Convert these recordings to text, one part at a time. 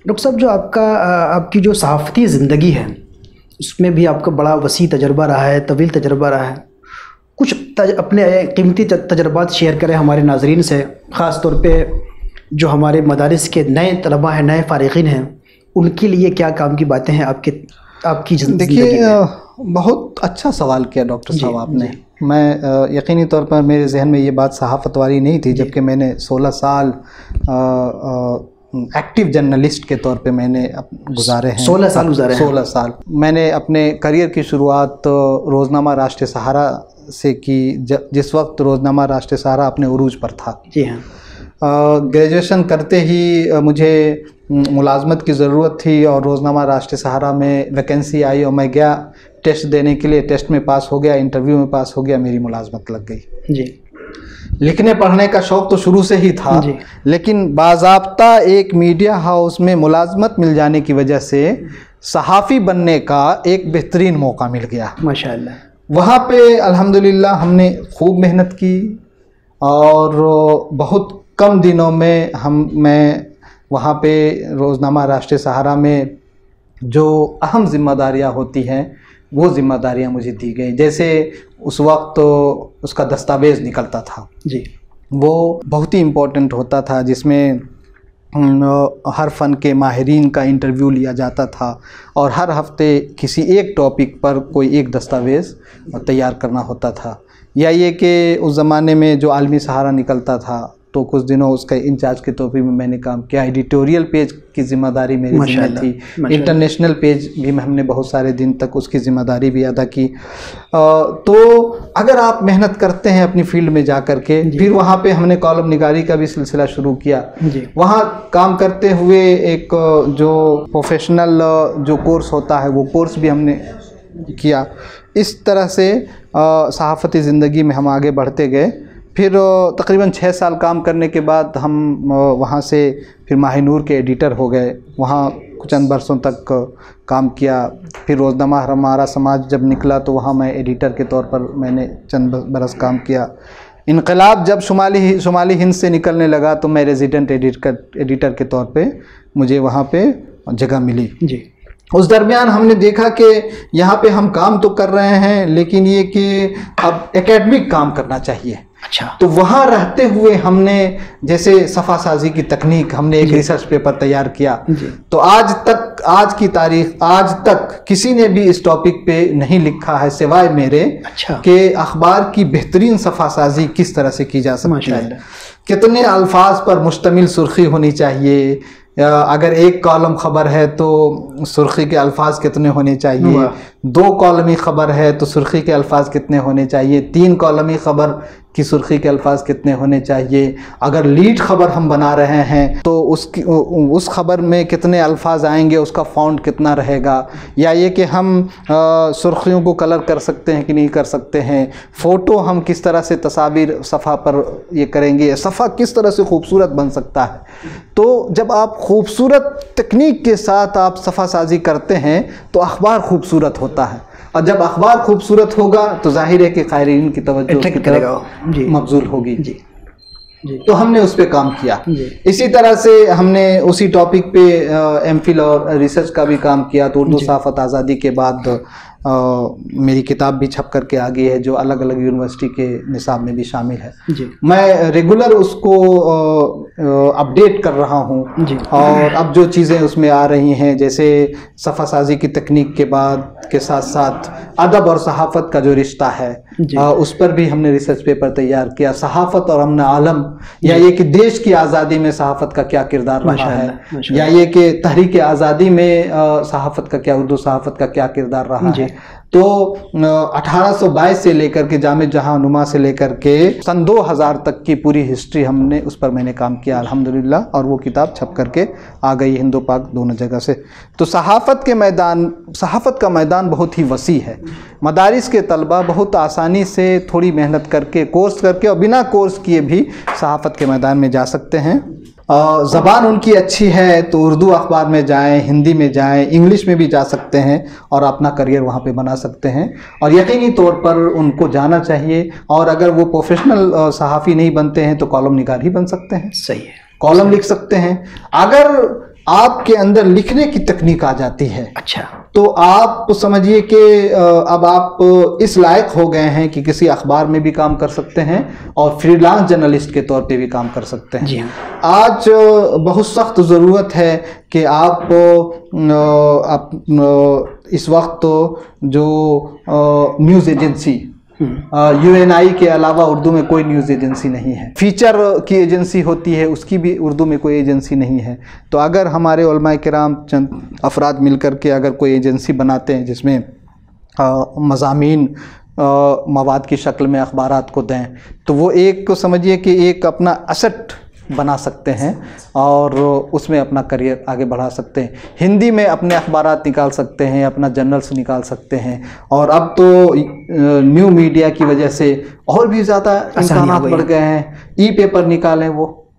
Doctor साहब, जो आपकी जो सहाफ़ती ज़िंदगी है उसमें भी आपका बड़ा वसी तजर्बा रहा है, तवील तजर्बा रहा है। कुछ अपने कीमती तजर्बात शेयर करें हमारे नाज़रीन से, ख़ास तौर पे जो हमारे मदारिस के नए तलबा हैं, नए फ़ारिग़ीन हैं, उनके लिए क्या काम की बातें हैं आपकी ज़िंदगी में? देखिए, बहुत अच्छा सवाल किया डॉक्टर साहब आपने। मैं यकीनी तौर पर मेरे जहन में ये बात सहाफ़त वाली नहीं थी, जबकि मैंने 16 साल एक्टिव जर्नलिस्ट के तौर पे मैंने गुजारे हैं। 16 साल गुजारे हैं। 16 साल मैंने अपने करियर की शुरुआत रोज़नामा राष्ट्रीय सहारा से की, जिस वक्त रोज़नामा राष्ट्रीय सहारा अपने उरूज पर था। जी हाँ। ग्रेजुएशन करते ही मुझे मुलाजमत की ज़रूरत थी और रोज़नामा राष्ट्रीय सहारा में वैकेंसी आई और मैं गया टेस्ट देने के लिए। टेस्ट में पास हो गया, इंटरव्यू में पास हो गया, मेरी मुलाजमत लग गई। जी। लिखने पढ़ने का शौक़ तो शुरू से ही था, लेकिन बाज़ाब्ता एक मीडिया हाउस में मुलाजमत मिल जाने की वजह से सहाफ़ी बनने का एक बेहतरीन मौका मिल गया। माशाअल्लाह। वहाँ पे अल्हम्दुलिल्लाह हमने खूब मेहनत की और बहुत कम दिनों में मैं वहाँ पे रोज़नामा राष्ट्रीय सहारा में जो अहम ज़िम्मेदारियाँ होती हैं वो ज़िम्मेदारियाँ मुझे दी गई। जैसे उस वक्त उसका दस्तावेज़ निकलता था जी, वो बहुत ही इम्पोर्टेंट होता था, जिसमें हर फ़न के माहिरीन का इंटरव्यू लिया जाता था और हर हफ्ते किसी एक टॉपिक पर कोई एक दस्तावेज़ तैयार करना होता था। या ये कि उस ज़माने में जो आलमी सहारा निकलता था तो कुछ दिनों उसका इंचार्ज के तौर पे भी मैंने काम किया। एडिटोरियल पेज की ज़िम्मेदारी मेरी ज़िम्मे थी। इंटरनेशनल पेज भी हमने बहुत सारे दिन तक उसकी ज़िम्मेदारी भी अदा की। तो अगर आप मेहनत करते हैं अपनी फील्ड में जा कर के, फिर वहाँ पे हमने कॉलम निगारी का भी सिलसिला शुरू किया। वहाँ काम करते हुए एक जो प्रोफेशनल जो कोर्स होता है वो कोर्स भी हमने किया। इस तरह से सहाफ़ती ज़िंदगी में हम आगे बढ़ते गए। फिर तकरीबन 6 साल काम करने के बाद हम वहाँ से फिर माहिनूर के एडिटर हो गए। वहाँ कुछ चंद बरसों तक काम किया। फिर रोज़नामा हमारा समाज जब निकला तो वहाँ मैं एडिटर के तौर पर मैंने चंद बरस काम किया। इनकलाब जब शुमाली हिंद से निकलने लगा तो मैं रेजिडेंट एडिटर के तौर पे मुझे वहाँ पे जगह मिली। जी। उस दरमियान हमने देखा कि यहाँ पे हम काम तो कर रहे हैं, लेकिन ये कि अब एकेडमिक काम करना चाहिए। अच्छा। तो वहाँ रहते हुए हमने जैसे सफ़ा साजी की तकनीक, हमने एक रिसर्च पेपर तैयार किया। तो आज तक किसी ने भी इस टॉपिक पे नहीं लिखा है सिवाय मेरे। अच्छा। कि अखबार की बेहतरीन सफ़ा साजी किस तरह से की जा सकती है, कितने अल्फाज पर मुश्तमिल सुर्खी होनी चाहिए, अगर एक कॉलम ख़बर है तो सुर्खी के अल्फाज कितने होने चाहिए, 2 कॉलमी ख़बर है तो सुर्खी के अल्फाज कितने होने चाहिए, 3 कॉलमी ख़बर की सुर्खी के अल्फाज कितने होने चाहिए, अगर लीड ख़बर हम बना रहे हैं तो उस ख़बर में कितने अल्फाज आएंगे, उसका फ़ॉन्ट कितना रहेगा, या ये कि हम सुर्खियों को कलर कर सकते हैं कि नहीं कर सकते हैं, फ़ोटो हम किस तरह से तस्वीर सफ़ा पर ये करेंगे, सफ़ा किस तरह से खूबसूरत बन सकता है। तो जब आप खूबसूरत तकनीक के साथ आप सफ़ा साजी करते हैं तो अखबार खूबसूरत होता है, और जब अखबार खूबसूरत होगा तो जाहिर है कि क़ारिईन की तवज्जो उसकी तरफ मबज़ूल होगी। जी। तो हमने उस पे काम किया। इसी तरह से हमने उसी टॉपिक पे एमफिल और रिसर्च का भी काम किया। तो उर्दू सहाफ़त आज़ादी के बाद मेरी किताब भी छप करके आ गई है, जो अलग अलग यूनिवर्सिटी के निसाब में भी शामिल है। मैं रेगुलर उसको अपडेट कर रहा हूँ। और अब जो चीज़ें उसमें आ रही हैं, जैसे सफ़ा साजी की तकनीक के बाद के साथ साथ अदब और सहाफ़त का जो रिश्ता है, उस पर भी हमने रिसर्च पेपर तैयार किया। सहाफ़त और अमन आलम, या ये कि देश की आज़ादी में सहाफ़त का क्या किरदार रहा है, या ये कि तहरीक आज़ादी में सहाफ़त का क्या, उर्दू सहाफ़त का क्या किरदार रहा है। तो 1822 से लेकर के जामे जहानुमा से लेकर के सन 2000 तक की पूरी हिस्ट्री हमने उस पर मैंने काम किया अल्हम्दुलिल्लाह, और वो किताब छप करके आ गई हिंदू पाक दोनों जगह से। तो सहाफ़त का मैदान बहुत ही वसी है। मदारिस के तलबा बहुत आसानी से थोड़ी मेहनत करके, कोर्स करके और बिना कोर्स किए भी सहाफ़त के मैदान में जा सकते हैं। ज़बान उनकी अच्छी है तो उर्दू अखबार में जाएं, हिंदी में जाएं, इंग्लिश में भी जा सकते हैं और अपना करियर वहाँ पे बना सकते हैं। और यकीनी तौर पर उनको जाना चाहिए। और अगर वो प्रोफेशनल सहाफ़ी नहीं बनते हैं तो कॉलम निगार ही बन सकते हैं। सही है, कॉलम लिख सकते हैं। अगर आपके अंदर लिखने की तकनीक आ जाती है। अच्छा। तो आप समझिए कि अब आप इस लायक हो गए हैं कि किसी अखबार में भी काम कर सकते हैं और फ्रीलांस जर्नलिस्ट के तौर पे भी काम कर सकते हैं। जी हाँ। आज बहुत सख्त ज़रूरत है कि आप इस वक्त जो न्यूज़ एजेंसी UNI के अलावा उर्दू में कोई न्यूज़ एजेंसी नहीं है। फीचर की एजेंसी होती है, उसकी भी उर्दू में कोई एजेंसी नहीं है। तो अगर हमारे उलमा किराम चंद अफराद मिलकर के अगर कोई एजेंसी बनाते हैं जिसमें मज़ामीन मवाद की शक्ल में अखबारात को दें, तो वो एक को समझिए कि एक अपना असेट बना सकते हैं और उसमें अपना करियर आगे बढ़ा सकते हैं। हिंदी में अपने अखबारात निकाल सकते हैं, अपना जर्नल्स निकाल सकते हैं। और अब तो न्यू मीडिया की वजह से और भी ज़्यादा इम्कानात बढ़ गए हैं। ई-पेपर निकालें, वो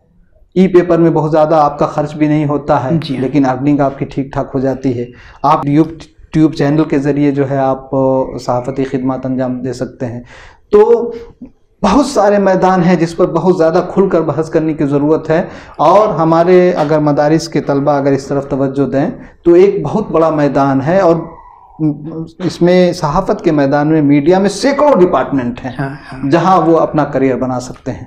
ई-पेपर में बहुत ज़्यादा आपका खर्च भी नहीं होता है, लेकिन अर्निंग आपकी ठीक ठाक हो जाती है। आप यूट्यूब चैनल के ज़रिए जो है आप सहाफ़ती खिदमत अंजाम दे सकते हैं। तो बहुत सारे मैदान हैं जिस पर बहुत ज़्यादा खुलकर बहस करने की ज़रूरत है। और हमारे अगर मदारिस के तलबा अगर इस तरफ तवज्जो दें तो एक बहुत बड़ा मैदान है। और इसमें सहाफ़त के मैदान में, मीडिया में सैकड़ों डिपार्टमेंट हैं जहां वो अपना करियर बना सकते हैं।